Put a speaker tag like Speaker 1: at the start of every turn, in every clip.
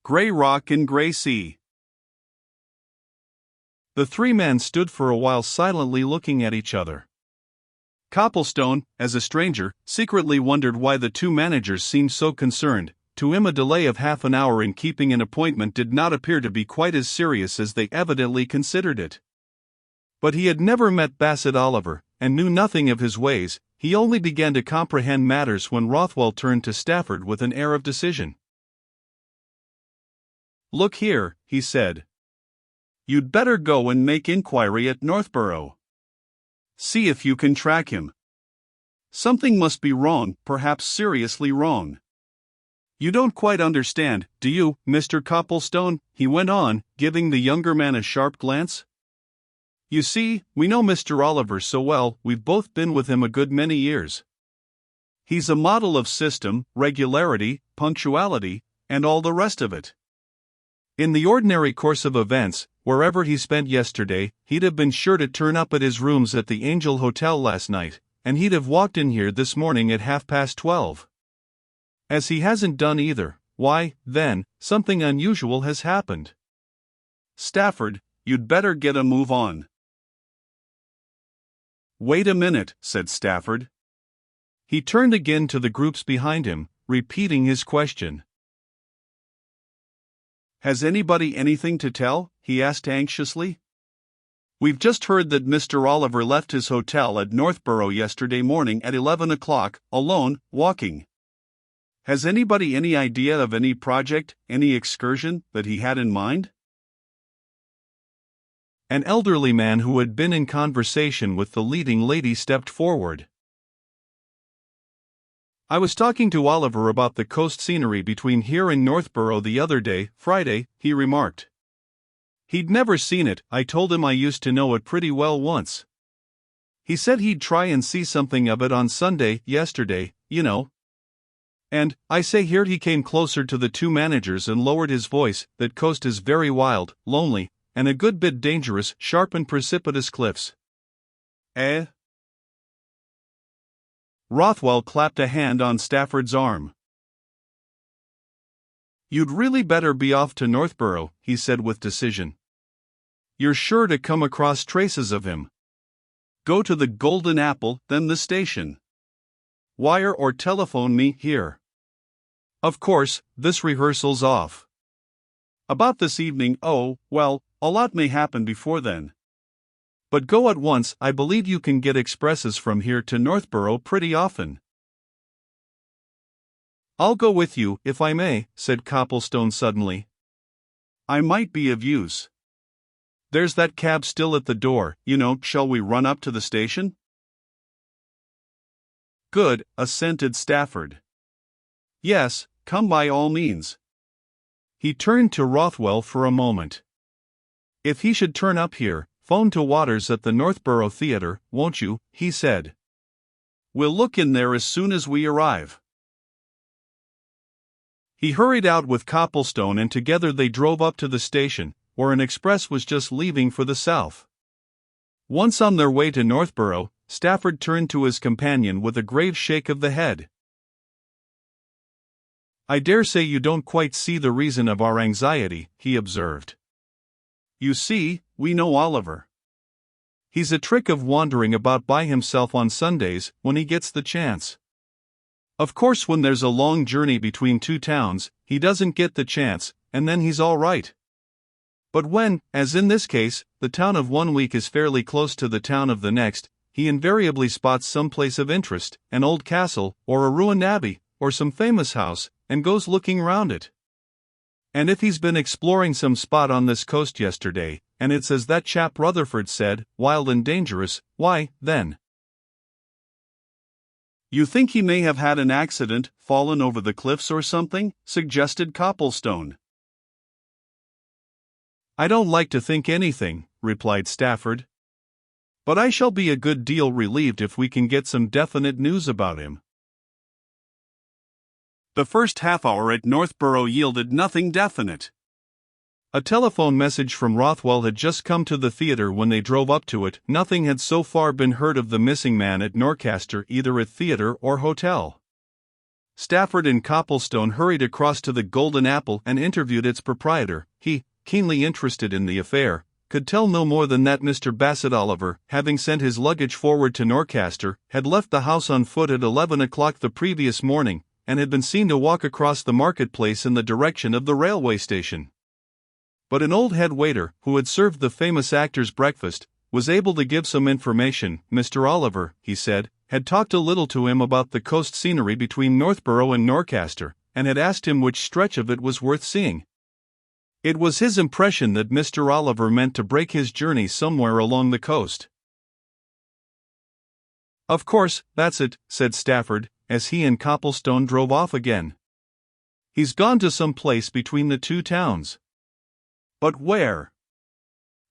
Speaker 1: Grey Rock and Grey Sea. The three men stood for a while silently looking at each other. Copplestone, as a stranger, secretly wondered why the two managers seemed so concerned. To him, a delay of half an hour in keeping an appointment did not appear to be quite as serious as they evidently considered it. But he had never met Bassett Oliver, and knew nothing of his ways. He only began to comprehend matters when Rothwell turned to Stafford with an air of decision. "Look here," he said. "You'd better go and make inquiry at Northborough. See if you can track him. Something must be wrong, perhaps seriously wrong. You don't quite understand, do you, Mr. Copplestone?" he went on, giving the younger man a sharp glance. "You see, we know Mr. Oliver so well, we've both been with him a good many years. He's a model of system, regularity, punctuality, and all the rest of it. In the ordinary course of events, wherever he spent yesterday, he'd have been sure to turn up at his rooms at the Angel Hotel last night, and he'd have walked in here this morning at 12:30. As he hasn't done either, why, then, something unusual has happened. Stafford, you'd better get a move on." "Wait a minute," said Stafford. He turned again to the groups behind him, repeating his question. "Has anybody anything to tell?" he asked anxiously. "We've just heard that Mr. Oliver left his hotel at Northborough yesterday morning at 11 o'clock, alone, walking. Has anybody any idea of any project, any excursion, that he had in mind?" An elderly man who had been in conversation with the leading lady stepped forward. "I was talking to Oliver about the coast scenery between here and Northborough the other day, Friday," he remarked. "He'd never seen it. I told him I used to know it pretty well once. He said he'd try and see something of it on Sunday, yesterday, you know. And, I say," here he came closer to the two managers and lowered his voice, "that coast is very wild, lonely, and a good bit dangerous, sharp and precipitous cliffs." "Eh?" Rothwell clapped a hand on Stafford's arm. "You'd really better be off to Northborough," he said with decision. "You're sure to come across traces of him. Go to the Golden Apple, then the station. Wire or telephone me here. Of course, this rehearsal's off. About this evening, oh, well, a lot may happen before then. But go at once. I believe you can get expresses from here to Northborough pretty often." "I'll go with you, if I may," said Copplestone suddenly. "I might be of use. There's that cab still at the door, you know. Shall we run up to the station?" "Good," assented Stafford. "Yes, come by all means." He turned to Rothwell for a moment. "If he should turn up here, phone to Waters at the Northborough Theatre, won't you?" he said. "We'll look in there as soon as we arrive." He hurried out with Copplestone and together they drove up to the station, where an express was just leaving for the south. Once on their way to Northborough, Stafford turned to his companion with a grave shake of the head. "I dare say you don't quite see the reason of our anxiety," he observed. "You see, we know Oliver. He's a trick of wandering about by himself on Sundays, when he gets the chance. Of course, when there's a long journey between two towns, he doesn't get the chance, and then he's all right. But when, as in this case, the town of one week is fairly close to the town of the next, he invariably spots some place of interest, an old castle, or a ruined abbey, or some famous house, and goes looking round it. And if he's been exploring some spot on this coast yesterday, and it's as that chap Rutherford said, wild and dangerous, why, then—" "You think he may have had an accident, fallen over the cliffs or something?" suggested Copplestone. "I don't like to think anything," replied Stafford. "But I shall be a good deal relieved if we can get some definite news about him." The first half-hour at Northborough yielded nothing definite. A telephone message from Rothwell had just come to the theatre when they drove up to it. Nothing had so far been heard of the missing man at Norcaster, either at theatre or hotel. Stafford and Copplestone hurried across to the Golden Apple and interviewed its proprietor. He, keenly interested in the affair, could tell no more than that Mr. Bassett Oliver, having sent his luggage forward to Norcaster, had left the house on foot at 11 o'clock the previous morning, and had been seen to walk across the marketplace in the direction of the railway station. But an old head waiter, who had served the famous actor's breakfast, was able to give some information. Mr. Oliver, he said, had talked a little to him about the coast scenery between Northborough and Norcaster, and had asked him which stretch of it was worth seeing. It was his impression that Mr. Oliver meant to break his journey somewhere along the coast. "Of course, that's it," said Stafford, as he and Copplestone drove off again. "He's gone to some place between the two towns. But where?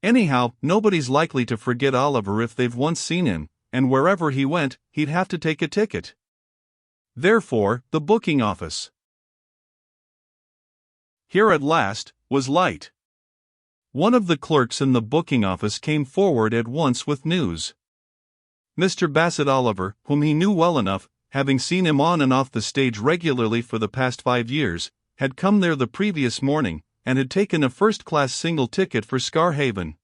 Speaker 1: Anyhow, nobody's likely to forget Oliver if they've once seen him, and wherever he went, he'd have to take a ticket. Therefore, the booking office." Here at last was light. One of the clerks in the booking office came forward at once with news. Mr. Bassett Oliver, whom he knew well enough, having seen him on and off the stage regularly for the past 5 years, had come there the previous morning, and had taken a first-class single ticket for Scarhaven.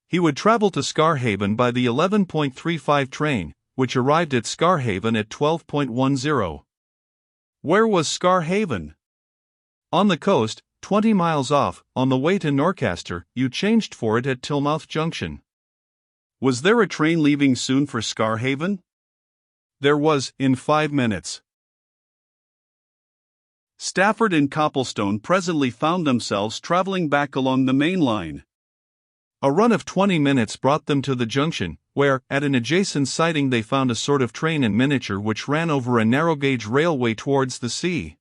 Speaker 1: He would travel to Scarhaven by the 11.35 train, which arrived at Scarhaven at 12.10. Where was Scarhaven? On the coast, 20 miles off. On the way to Norcaster, you changed for it at Tillmouth Junction. Was there a train leaving soon for Scarhaven? There was, in 5 minutes. Stafford and Copplestone presently found themselves traveling back along the main line. A run of 20 minutes brought them to the junction, where, at an adjacent siding, they found a sort of train in miniature which ran over a narrow-gauge railway towards the sea.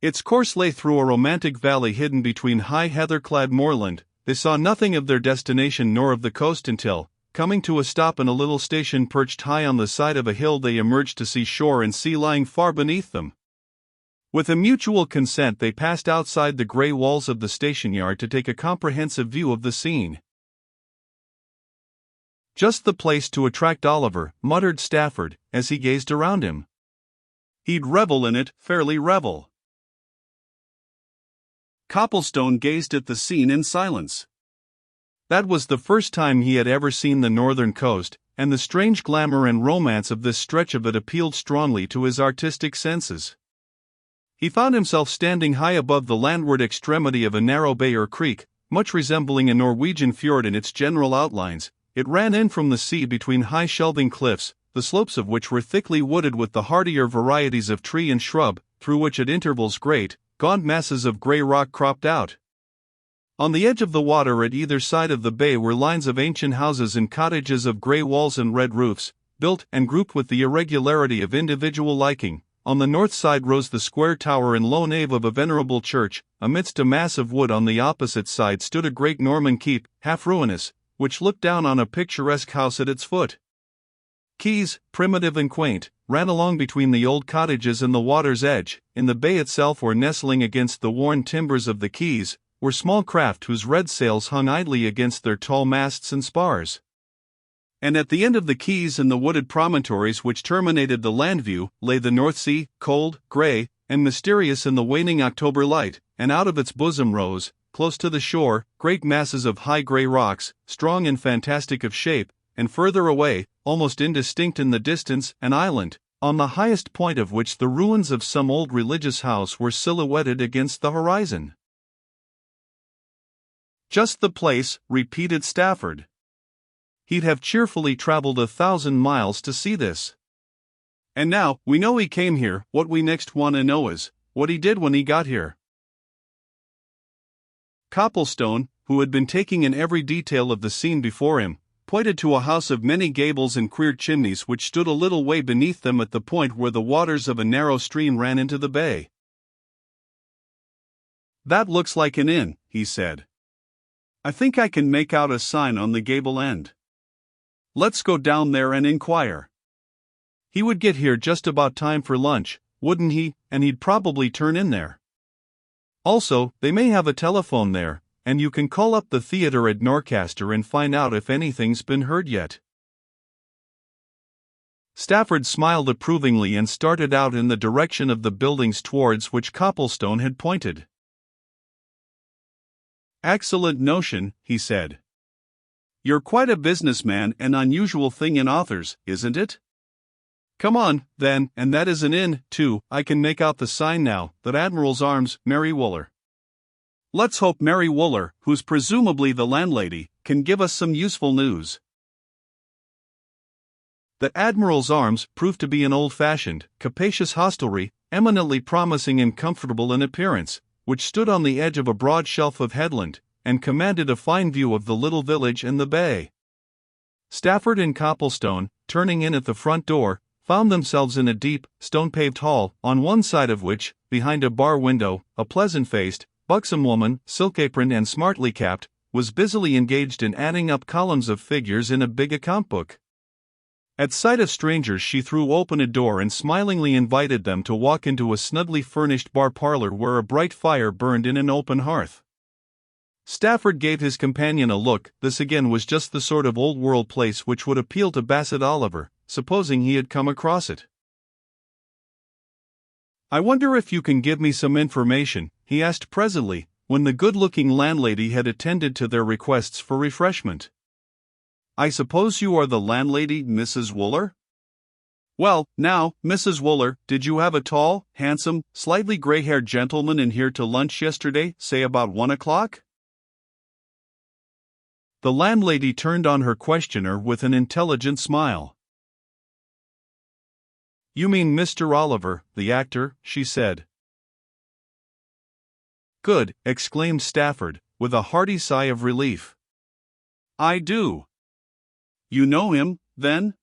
Speaker 1: Its course lay through a romantic valley hidden between high heather-clad moorland. They saw nothing of their destination nor of the coast until, coming to a stop in a little station perched high on the side of a hill, they emerged to see shore and sea lying far beneath them. With a mutual consent, they passed outside the grey walls of the station yard to take a comprehensive view of the scene. "Just the place to attract Oliver," muttered Stafford, as he gazed around him. "He'd revel in it, fairly revel." Copplestone gazed at the scene in silence. That was the first time he had ever seen the northern coast, and the strange glamour and romance of this stretch of it appealed strongly to his artistic senses. He found himself standing high above the landward extremity of a narrow bay or creek, much resembling a Norwegian fjord in its general outlines. It ran in from the sea between high shelving cliffs, the slopes of which were thickly wooded with the hardier varieties of tree and shrub, through which at intervals great, gaunt masses of grey rock cropped out. On the edge of the water at either side of the bay were lines of ancient houses and cottages of grey walls and red roofs, built and grouped with the irregularity of individual liking. On the north side rose the square tower and low nave of a venerable church. Amidst a mass of wood on the opposite side stood a great Norman keep, half ruinous, which looked down on a picturesque house at its foot. Quays, primitive and quaint, ran along between the old cottages and the water's edge. In the bay itself, or nestling against the worn timbers of the quays, were small craft whose red sails hung idly against their tall masts and spars. And at the end of the quays and the wooded promontories which terminated the land view, lay the North Sea, cold, grey, and mysterious in the waning October light, and out of its bosom rose, close to the shore, great masses of high grey rocks, strong and fantastic of shape, and further away, almost indistinct in the distance, an island, on the highest point of which the ruins of some old religious house were silhouetted against the horizon. "Just the place," repeated Stafford. He'd have cheerfully traveled 1,000 miles to see this. "And now, we know he came here, what we next want to know is, what he did when he got here." Copplestone, who had been taking in every detail of the scene before him, pointed to a house of many gables and queer chimneys which stood a little way beneath them at the point where the waters of a narrow stream ran into the bay. "That looks like an inn," he said. "I think I can make out a sign on the gable end. Let's go down there and inquire." He would get here just about time for lunch, wouldn't he, and he'd probably turn in there. Also, they may have a telephone there, and you can call up the theater at Norcaster and find out if anything's been heard yet. Stafford smiled approvingly and started out in the direction of the buildings towards which Copplestone had pointed. "Excellent notion," he said. "You're quite a businessman, an unusual thing in authors, isn't it? Come on, then, and that is an inn, too. I can make out the sign now, that Admiral's Arms, Mary Wooler. Let's hope Mary Wooler, who's presumably the landlady, can give us some useful news." The Admiral's Arms proved to be an old-fashioned, capacious hostelry, eminently promising and comfortable in appearance, which stood on the edge of a broad shelf of headland, and commanded a fine view of the little village and the bay. Stafford and Copplestone, turning in at the front door, found themselves in a deep, stone-paved hall, on one side of which, behind a bar window, a pleasant-faced, buxom woman, silk-aproned and smartly capped, was busily engaged in adding up columns of figures in a big account book. At sight of strangers she threw open a door and smilingly invited them to walk into a snugly furnished bar parlor where a bright fire burned in an open hearth. Stafford gave his companion a look. This again was just the sort of old-world place which would appeal to Bassett Oliver, supposing he had come across it. "I wonder if you can give me some information," he asked presently, when the good-looking landlady had attended to their requests for refreshment. "I suppose you are the landlady, Mrs. Wooler? Well, now, Mrs. Wooler, did you have a tall, handsome, slightly gray-haired gentleman in here to lunch yesterday, say about 1 o'clock? The landlady turned on her questioner with an intelligent smile. "You mean Mr. Oliver, the actor," she said. "Good," exclaimed Stafford, with a hearty sigh of relief. "I do. You know him, then?"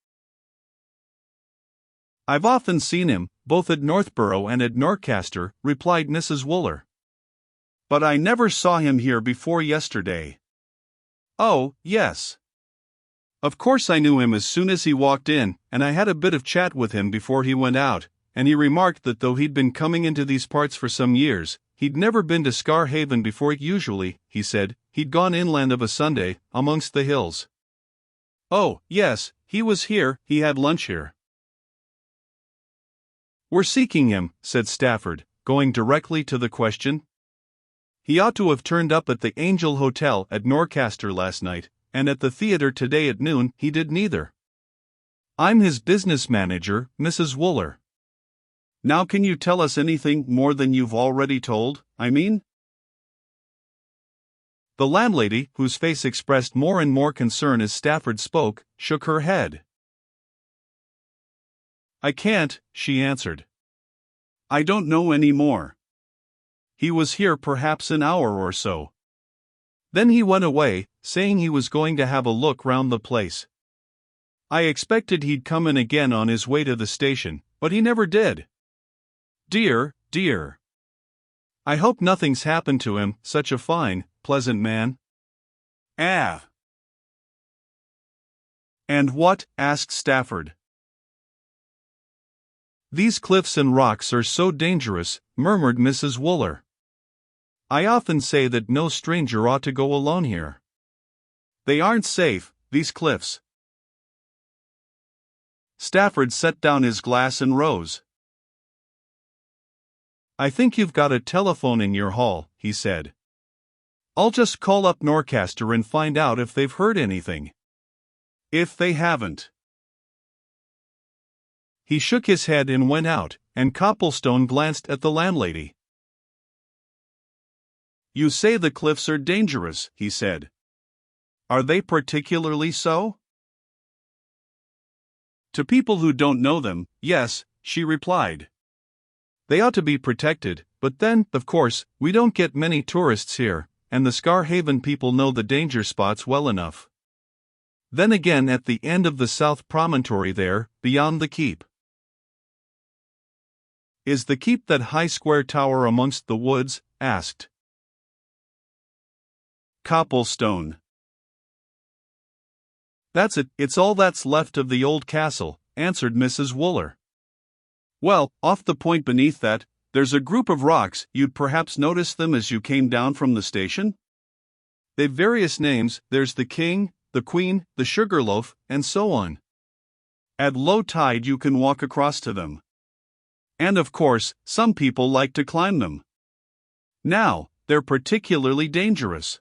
Speaker 1: "I've often seen him, both at Northborough and at Norcaster," replied Mrs. Wooler. "But I never saw him here before yesterday." "Oh, yes. Of course I knew him as soon as he walked in, and I had a bit of chat with him before he went out, and he remarked that though he'd been coming into these parts for some years, he'd never been to Scarhaven before. Usually, he said, he'd gone inland of a Sunday, amongst the hills." "Oh, yes, he was here, he had lunch here." "We're seeking him," said Stafford, going directly to the question. "He ought to have turned up at the Angel Hotel at Norcaster last night, and at the theatre today at noon. He did neither. I'm his business manager, Mrs. Wooler." "Now can you tell us anything more than you've already told, I mean?" The landlady, whose face expressed more and more concern as Stafford spoke, shook her head. "I can't," she answered. "I don't know any more. He was here perhaps an hour or so. Then he went away, saying he was going to have a look round the place. I expected he'd come in again on his way to the station, but he never did. Dear, dear. I hope nothing's happened to him, such a fine, pleasant man." "Ah." "And what?" asked Stafford. "These cliffs and rocks are so dangerous," murmured Mrs. Wooler. "I often say that no stranger ought to go alone here. They aren't safe, these cliffs." Stafford set down his glass and rose. "I think you've got a telephone in your hall," he said. "I'll just call up Norcaster and find out if they've heard anything. If they haven't." He shook his head and went out, and Copplestone glanced at the landlady. "You say the cliffs are dangerous," he said. "Are they particularly so?" "To people who don't know them, yes," she replied. "They ought to be protected, but then, of course, we don't get many tourists here, and the Scarhaven people know the danger spots well enough. Then again, at the end of the south promontory there, beyond the keep." "Is the keep that high square tower amongst the woods?" asked Copplestone. "That's it, it's all that's left of the old castle," answered Mrs. Wooler. "Well, off the point beneath that, there's a group of rocks. You'd perhaps notice them as you came down from the station? They've various names. There's the King, the Queen, the Sugarloaf, and so on. At low tide you can walk across to them. And of course, some people like to climb them. Now, they're particularly dangerous.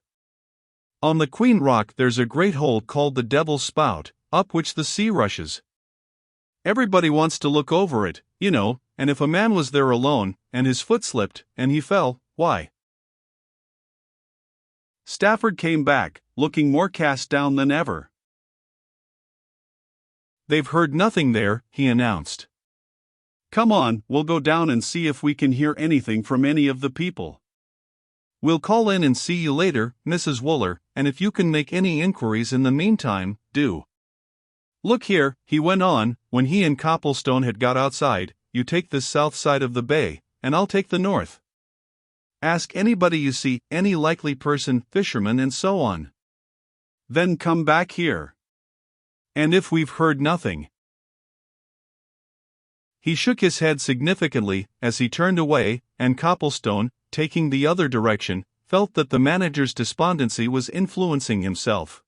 Speaker 1: On the Queen Rock there's a great hole called the Devil's Spout, up which the sea rushes. Everybody wants to look over it, you know, and if a man was there alone, and his foot slipped, and he fell, why? Stafford came back, looking more cast down than ever. "They've heard nothing there," he announced. "Come on, we'll go down and see if we can hear anything from any of the people. We'll call in and see you later, Mrs. Wooler, and if you can make any inquiries in the meantime, do. Look here," he went on, when he and Copplestone had got outside, "you take this south side of the bay, and I'll take the north. Ask anybody you see, any likely person, fisherman and so on. Then come back here. And if we've heard nothing." He shook his head significantly as he turned away, and Copplestone, taking the other direction, felt that the manager's despondency was influencing himself.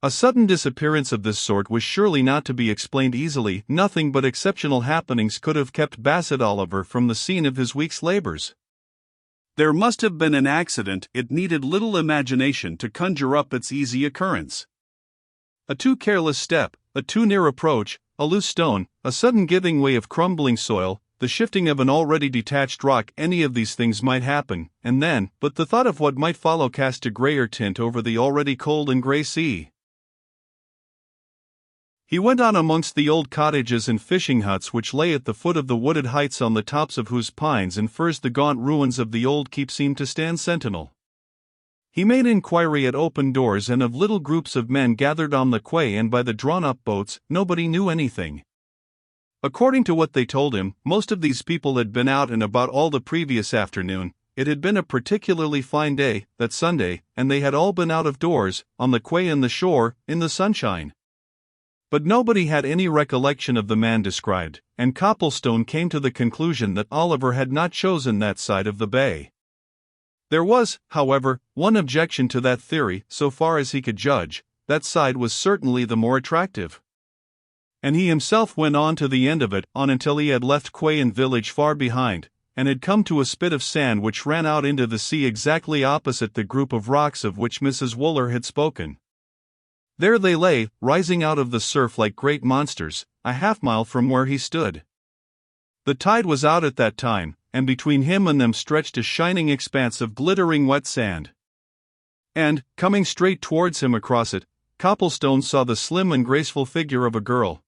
Speaker 1: A sudden disappearance of this sort was surely not to be explained easily. Nothing but exceptional happenings could have kept Bassett Oliver from the scene of his week's labors. There must have been an accident. It needed little imagination to conjure up its easy occurrence. A too careless step, a too near approach, a loose stone, a sudden giving way of crumbling soil, the shifting of an already detached rock, any of these things might happen, and then, but the thought of what might follow cast a grayer tint over the already cold and grey sea. He went on amongst the old cottages and fishing huts which lay at the foot of the wooded heights on the tops of whose pines and firs the gaunt ruins of the old keep seemed to stand sentinel. He made inquiry at open doors and of little groups of men gathered on the quay and by the drawn-up boats. Nobody knew anything. According to what they told him, most of these people had been out and about all the previous afternoon. It had been a particularly fine day, that Sunday, and they had all been out of doors, on the quay and the shore, in the sunshine. But nobody had any recollection of the man described, and Copplestone came to the conclusion that Oliver had not chosen that side of the bay. There was, however, one objection to that theory. So far as he could judge, that side was certainly the more attractive. And he himself went on to the end of it, on until he had left quay and village far behind, and had come to a spit of sand which ran out into the sea exactly opposite the group of rocks of which Mrs. Wooler had spoken. There they lay, rising out of the surf like great monsters, a half-mile from where he stood. The tide was out at that time, and between him and them stretched a shining expanse of glittering wet sand. And, coming straight towards him across it, Copplestone saw the slim and graceful figure of a girl,